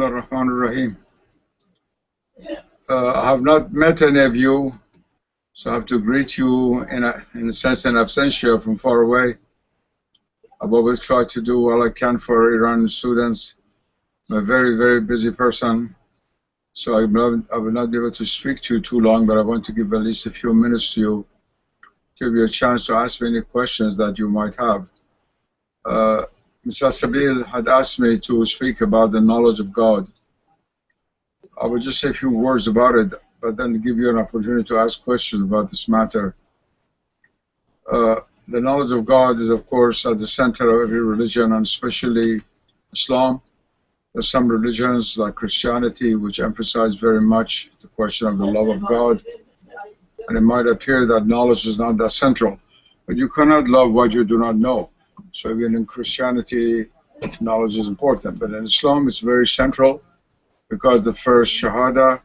Ar-Rahman Ar-Rahim. I have not met any of you, so I have to greet you in a sense in absentia from far away. I've always tried to do all I can for Iranian students. I'm a very, very busy person, so I will not be able to speak to you too long, but I want to give at least a few minutes to you, give you a chance to ask me any questions that you might have. Mr. Sabil had asked me to speak about the knowledge of God. I will just say a few words about it, but then give you an opportunity to ask questions about this matter. The knowledge of God is, of course, at the center of every religion, and especially Islam. There are some religions, like Christianity, which emphasize very much the question of the love of God. And it might appear that knowledge is not that central, but you cannot love what you do not know. So even in Christianity, knowledge is important. But in Islam, it's very central, because the first Shahada,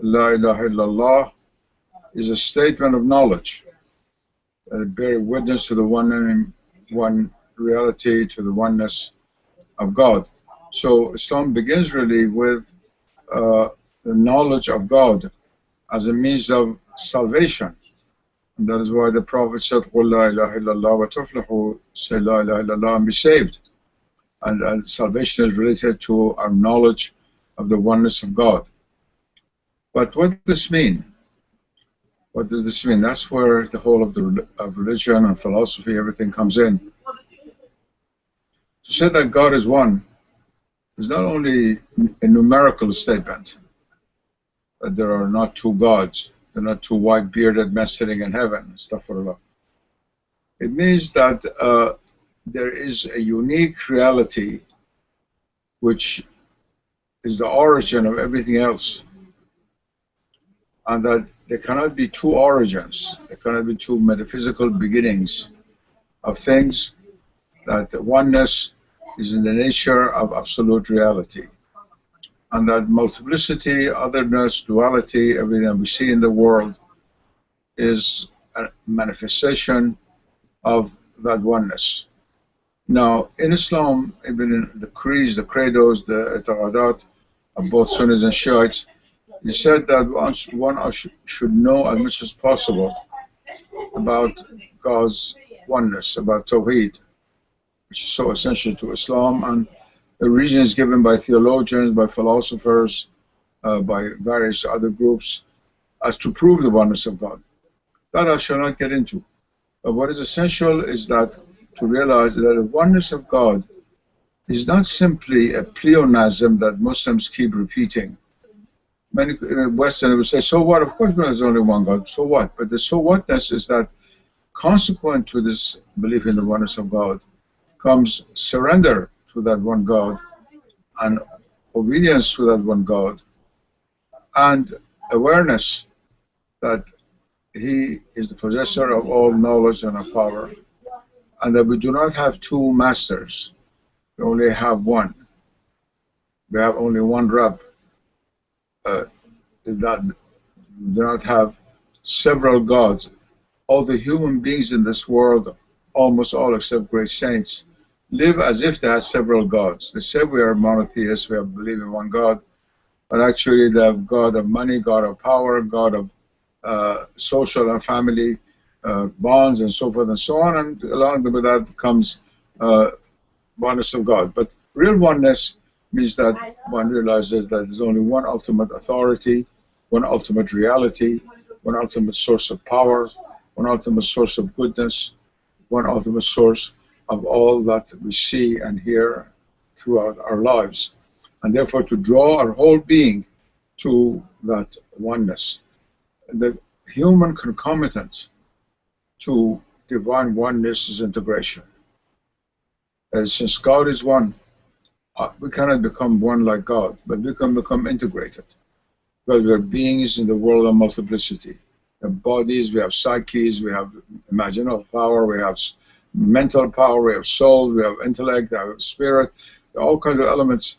La ilaha illallah, is a statement of knowledge. That it bears witness to the one reality, to the oneness of God. So Islam begins really with the knowledge of God as a means of salvation. And that is why the Prophet said, قُلْ لَا إِلَهَ إِلَّا اللَّهُ وَتُفْلِحُوا, say La ilaha illallah and be saved. And salvation is related to our knowledge of the oneness of God. But what does this mean? What does this mean? That's where the whole of religion and philosophy, everything comes in. To say that God is one is not only a numerical statement, that there are not two gods, there are not two white-bearded men sitting in heaven, astaghfirullah. It means that there is a unique reality which is the origin of everything else, and that there cannot be two origins, there cannot be two metaphysical beginnings of things, that oneness is in the nature of absolute reality, and that multiplicity, otherness, duality, everything that we see in the world is a manifestation of that oneness. Now, in Islam, even in the creeds, the credos, the i'tiqadat of both Sunnis and Shiites, he said that one should know as much as possible about God's oneness, about Tawheed, which is so essential to Islam, and the reasons given by theologians, by philosophers, by various other groups, as to prove the oneness of God. That I shall not get into. But what is essential is that to realize that the oneness of God is not simply a pleonasm that Muslims keep repeating. Many Westerners will say, so what? Of course there's only one God, so what? But the so whatness is that consequent to this belief in the oneness of God comes surrender to that one God and obedience to that one God and awareness that He is the possessor of all knowledge and of power, and that we do not have two masters, we only have one. We have only one Rabb. We do not have several gods. All the human beings in this world, almost all except great saints, live as if they have several gods. They say we are monotheists, we believe in one God, but actually they have God of money, God of power, God of social and family bonds, and so forth and so on, and along with that comes oneness of God. But real oneness means that one realizes that there's only one ultimate authority, one ultimate reality, one ultimate source of power, one ultimate source of goodness, one ultimate source of all that we see and hear throughout our lives. And therefore to draw our whole being to that oneness. The human concomitant to divine oneness is integration. And since God is one, we cannot become one like God, but we can become integrated. Because we are beings in the world of multiplicity. We have bodies, we have psyches, we have imaginative power, we have mental power, we have soul, we have intellect, we have spirit, there are all kinds of elements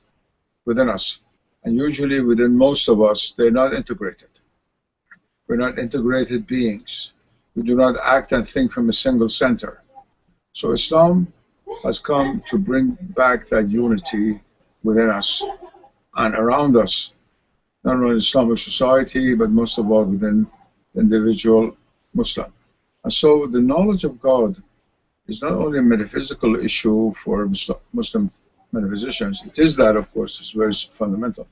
within us. And usually within most of us, they're not integrated. We're not integrated beings. We do not act and think from a single center. So Islam has come to bring back that unity within us and around us, not only in Islamic society, but most of all within the individual Muslim. And so the knowledge of God is not only a metaphysical issue for Muslim metaphysicians, it is that, of course, it's very fundamental,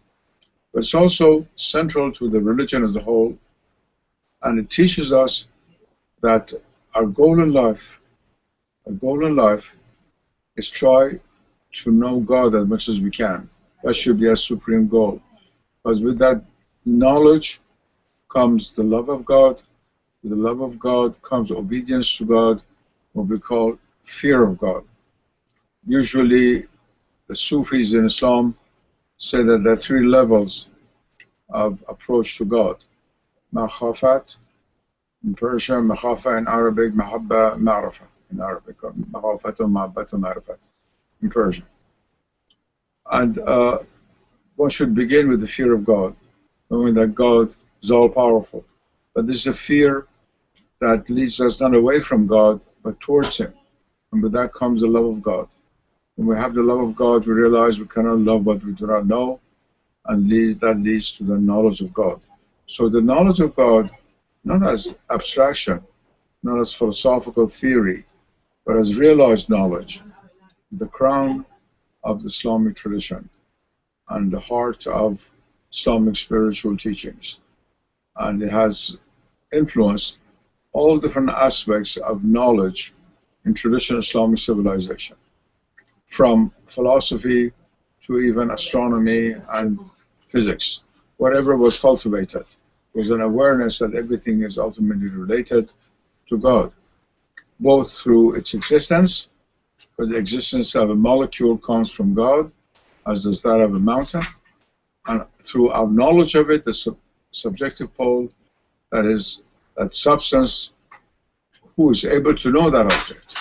but it's also central to the religion as a whole, and it teaches us that our goal in life is try to know God as much as we can. That should be our supreme goal. Because with that knowledge comes the love of God. With the love of God comes obedience to God, what we call fear of God. Usually, the Sufis in Islam say that there are three levels of approach to God. Makhafat in Persian, makhafa in Arabic, mahabba, ma'rafa in Arabic, or makhafatu, mahabbatu, ma'rafat in Persian. And one should begin with the fear of God, knowing that God is all-powerful. But this is a fear that leads us not away from God, but towards Him. And with that comes the love of God. When we have the love of God, we realize we cannot love what we do not know, and that leads to the knowledge of God. So the knowledge of God, not as abstraction, not as philosophical theory, but as realized knowledge, is the crown of the Islamic tradition and the heart of Islamic spiritual teachings. And it has influenced all different aspects of knowledge in traditional Islamic civilization, from philosophy to even astronomy and physics. Whatever was cultivated was an awareness that everything is ultimately related to God, both through its existence, because the existence of a molecule comes from God, as does that of a mountain, and through our knowledge of it, the subjective pole, that is, that substance, who is able to know that object.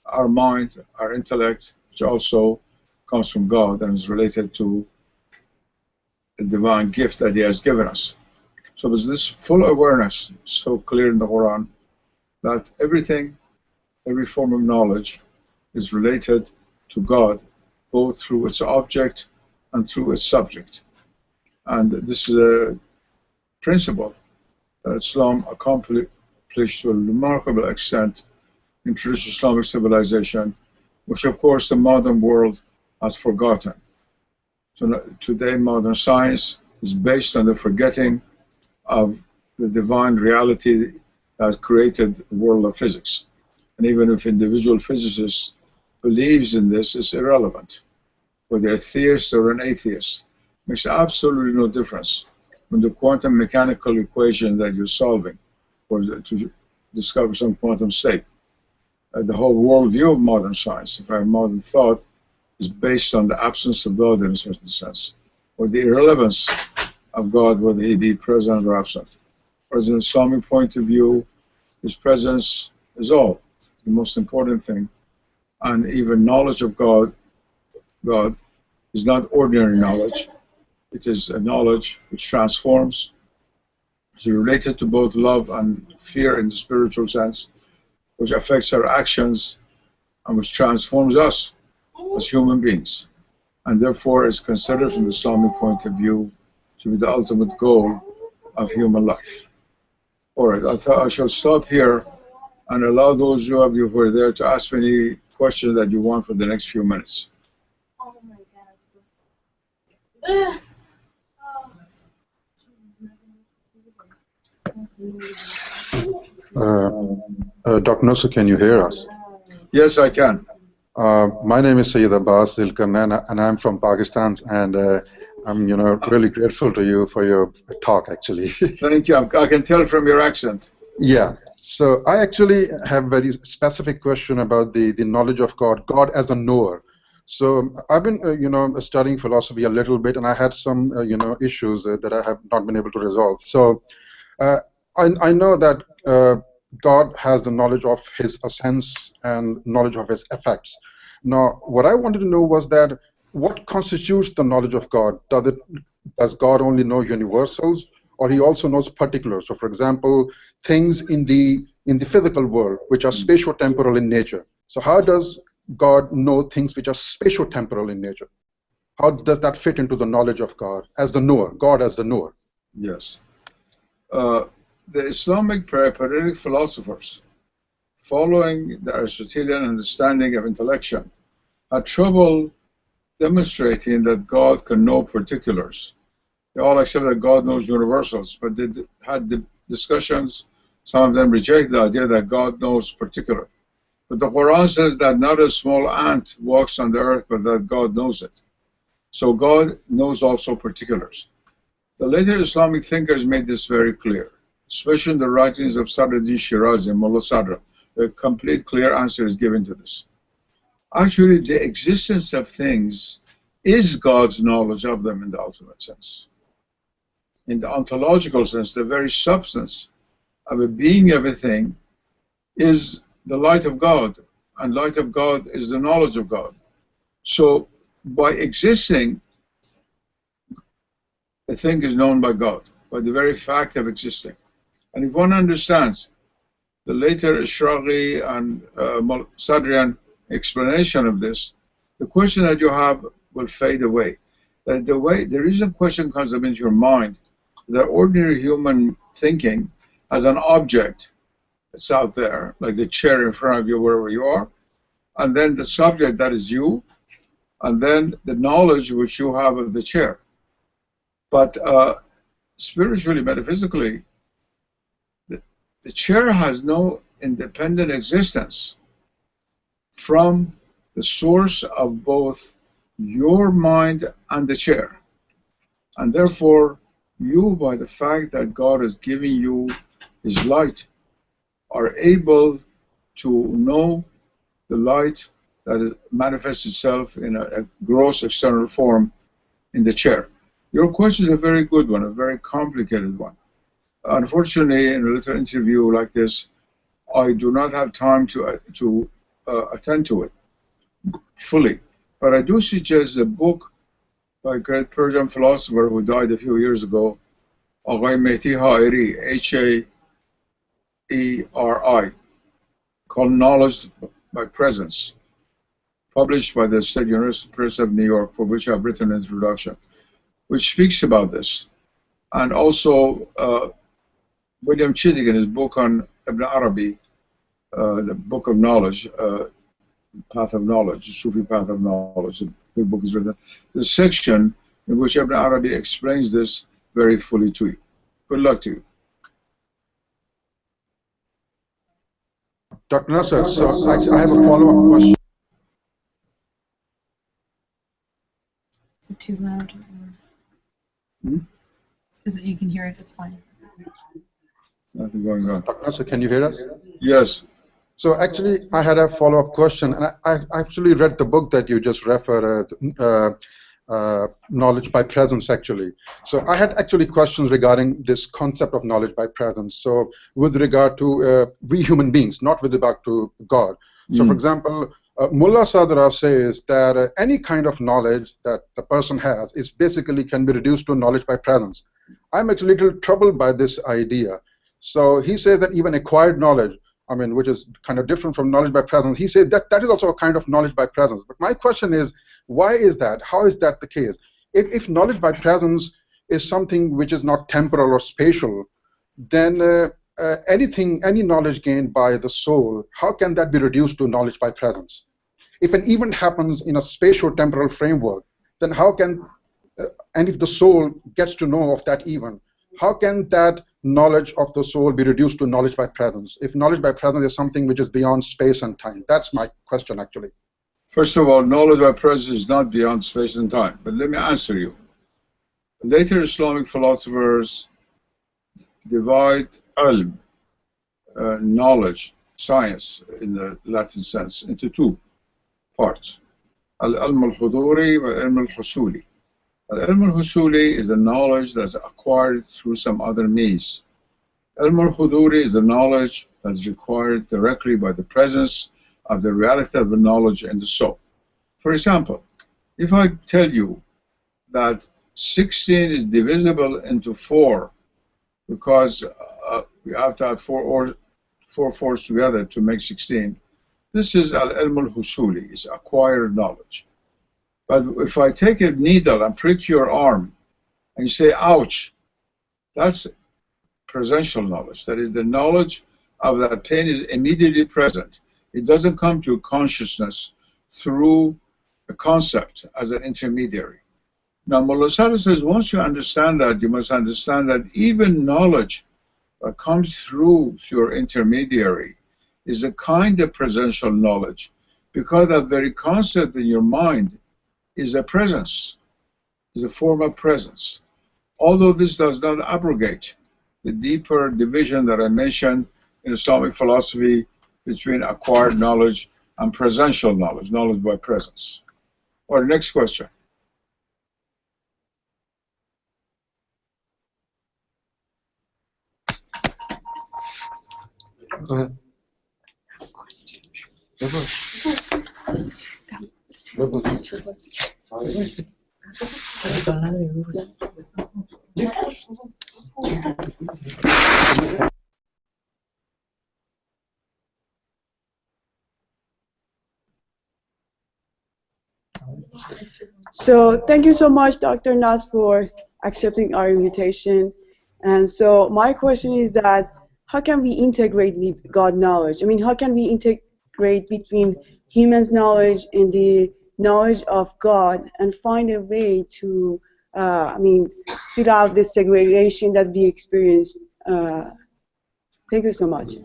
Our mind, our intellect, which also comes from God and is related to the divine gift that He has given us. So there's this full awareness, so clear in the Quran, that everything, every form of knowledge is related to God, both through its object and through its subject. And this is a principle that Islam accomplished to a remarkable extent in traditional Islamic civilization, which of course the modern world has forgotten. So today modern science is based on the forgetting of the divine reality that has created the world of physics. And even if individual physicists believes in this, it's irrelevant. Whether they're a theist or an atheist, makes absolutely no difference when the quantum mechanical equation that you're solving, or to discover some quantum state. The whole worldview of modern science, if I have modern thought, is based on the absence of God in a certain sense, or the irrelevance of God, whether He be present or absent. Whereas in the Islamic point of view, His presence is all, the most important thing. And even knowledge of God is not ordinary knowledge. It is a knowledge which transforms. It's related to both love and fear in the spiritual sense, which affects our actions and which transforms us as human beings. And therefore is considered from the Islamic point of view to be the ultimate goal of human life. All right, I thought I shall stop here and allow those of you who are there to ask me any questions that you want for the next few minutes. Oh my God. Dr. Nasr, can you hear us? Yes, I can. My name is Sayyid Abbas Dilkarnain, and I'm from Pakistan, and I'm really grateful to you for your talk, actually. Thank you. I can tell from your accent. Yeah. So I actually have a very specific question about the knowledge of God as a knower. So I've been, studying philosophy a little bit, and I had some, issues that I have not been able to resolve. So I know that God has the knowledge of His essence and knowledge of His effects. Now, what I wanted to know was that what constitutes the knowledge of God? Does God only know universals, or He also knows particulars? So, for example, things in the physical world which are spatio-temporal in nature. So, how does God know things which are spatio-temporal in nature? How does that fit into the knowledge of God as the knower, God as the knower? Yes. The Islamic peripatetic philosophers, following the Aristotelian understanding of intellection, had trouble demonstrating that God can know particulars. They all accept that God knows universals, but they had the discussions. Some of them reject the idea that God knows particular. But the Quran says that not a small ant walks on the earth, but that God knows it. So God knows also particulars. The later Islamic thinkers made this very clear, especially in the writings of Sadruddin Shirazi and Mullah Sadra. A complete, clear answer is given to this. Actually, the existence of things is God's knowledge of them in the ultimate sense. In the ontological sense, the very substance of a being of a thing is the light of God, and light of God is the knowledge of God. So, by existing, a thing is known by God, by the very fact of existing. And if one understands the later Ishraqi and Sadrian explanation of this, the question that you have will fade away. That the reason question comes up into your mind, that ordinary human thinking as an object that's out there, like the chair in front of you wherever you are, and then the subject that is you, and then the knowledge which you have of the chair. But spiritually, metaphysically, the chair has no independent existence from the source of both your mind and the chair. And therefore, you, by the fact that God is giving you His light, are able to know the light that manifests itself in a gross external form in the chair. Your question is a very good one, a very complicated one. Unfortunately, in a little interview like this, I do not have time to attend to it fully. But I do suggest a book by a great Persian philosopher who died a few years ago, Aghay Mehdi Ha'iri, H-A-E-R-I, called Knowledge by Presence, published by the State University Press of New York, for which I've written an introduction, which speaks about this. And also William Chittick in his book on Ibn Arabi, the Book of Knowledge, Path of Knowledge, the Sufi Path of Knowledge, the book is written. The section in which Ibn Arabi explains this very fully to you. Good luck to you. Dr. Nasr, so I have a follow-up question. Is it too loud? Or... Is it, you can hear it, it's fine. Nothing going on. Dr. Nasr, can you hear us? Yes. So actually, I had a follow-up question, and I actually read the book that you just referred, Knowledge by Presence, actually. So I had actually questions regarding this concept of knowledge by presence. So with regard to we human beings, not with regard to God. So for example, Mullah Sadra says that any kind of knowledge that the person has is basically can be reduced to knowledge by presence. I'm actually a little troubled by this idea. So he says that even acquired knowledge, I mean, which is kind of different from knowledge by presence, he said that that is also a kind of knowledge by presence. But my question is, why is that? How is that the case? If knowledge by presence is something which is not temporal or spatial, then any knowledge gained by the soul, how can that be reduced to knowledge by presence? If an event happens in a spatio-temporal framework, then how can, and if the soul gets to know of that event, how can that knowledge of the soul be reduced to knowledge by presence? If knowledge by presence is something which is beyond space and time, that's my question actually. First of all, knowledge by presence is not beyond space and time. But let me answer you. Later Islamic philosophers divide ilm, knowledge, science in the Latin sense, into two parts. Al-ilm al-huduri wa al-ilm al-husuli. Al-ilm al-husuli is a knowledge that's acquired through some other means. Ilm al-huduri is the knowledge that's required directly by the presence of the reality of the knowledge in the soul. For example, if I tell you that 16 is divisible into 4 because we have to have four fours together to make 16, this is al-ilm al-husuli, it's acquired knowledge. But if I take a needle and prick your arm, and you say, ouch, that's presential knowledge. That is, the knowledge of that pain is immediately present. It doesn't come to consciousness through a concept as an intermediary. Now, Mullah Sadr says, once you understand that, you must understand that even knowledge that comes through your intermediary is a kind of presential knowledge, because that very concept in your mind is a presence, is a form of presence. Although this does not abrogate the deeper division that I mentioned in Islamic philosophy between acquired knowledge and presential knowledge, knowledge by presence. Or next question. Go ahead. So thank you so much, Dr. Nasr, for accepting our invitation. And so my question is that how can we integrate with God knowledge? I mean, how can we integrate between humans' knowledge and the knowledge of God and find a way to, fill out this segregation that we experience? Thank you so much.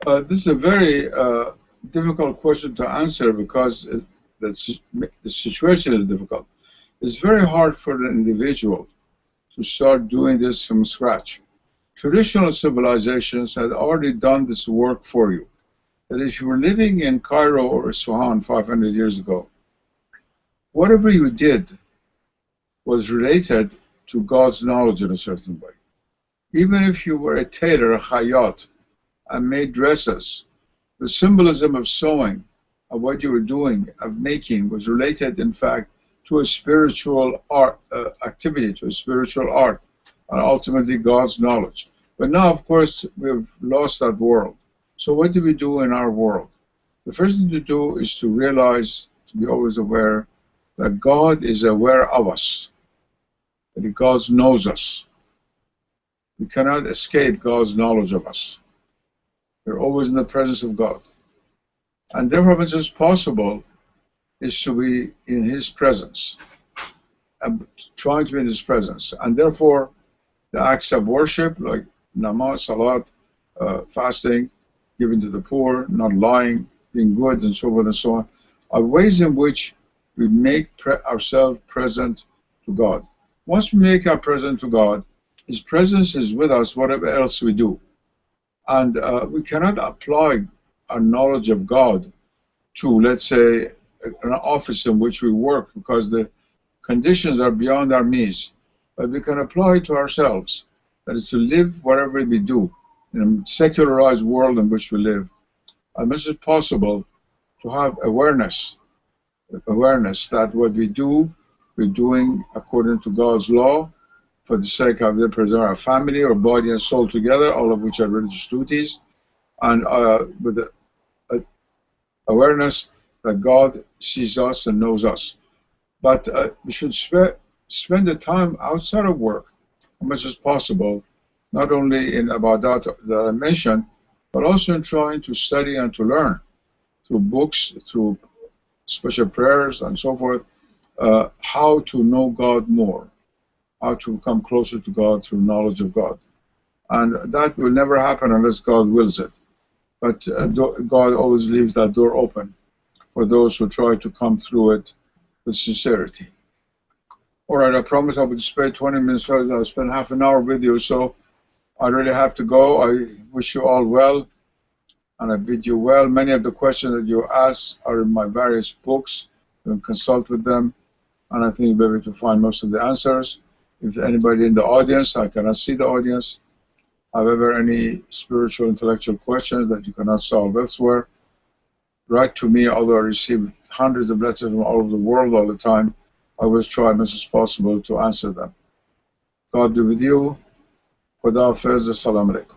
This is a very difficult question to answer, because the situation is difficult. It's very hard for the individual to start doing this from scratch. Traditional civilizations had already done this work for you. That if you were living in Cairo or Isfahan 500 years ago, whatever you did was related to God's knowledge in a certain way. Even if you were a tailor, a khayyat, and made dresses, the symbolism of sewing, of what you were doing, of making, was related, in fact, to a spiritual art activity, to a spiritual art, and ultimately God's knowledge. But now, of course, we've lost that world. So what do we do in our world? The first thing to do is to realize, to be always aware, that God is aware of us, that God knows us. We cannot escape God's knowledge of us. We're always in the presence of God. And therefore, as much as possible, is to be in His presence, trying to be in His presence. And therefore, the acts of worship, like namaz, salat, fasting, giving to the poor, not lying, being good, and so forth and so on, are ways in which we make ourselves present to God. Once we make our present to God, His presence is with us whatever else we do. And we cannot apply our knowledge of God to, let's say, an office in which we work, because the conditions are beyond our means. But we can apply it to ourselves. That is, to live whatever we do in a secularized world in which we live, as much as possible, to have awareness that what we do, we're doing according to God's law, for the sake of preserving our family, our body and soul together, all of which are religious duties, and with the awareness that God sees us and knows us. But we should spend the time outside of work as much as possible, not only in ibadat that I mentioned, but also in trying to study and to learn through books, through special prayers and so forth, how to know God more, how to come closer to God through knowledge of God. And that will never happen unless God wills it. But God always leaves that door open for those who try to come through it with sincerity. All right, I promise I would spend 20 minutes, I'll spend half an hour with you, so I really have to go. I wish you all well, and I bid you well. Many of the questions that you asked are in my various books. You can consult with them, and I think you'll be able to find most of the answers. If anybody in the audience, I cannot see the audience, however, any spiritual, intellectual questions that you cannot solve elsewhere, write to me. Although I receive hundreds of letters from all over the world all the time, I always try as much as possible to answer them. God be with you. Khuda Hafiz. Assalamu alaikum.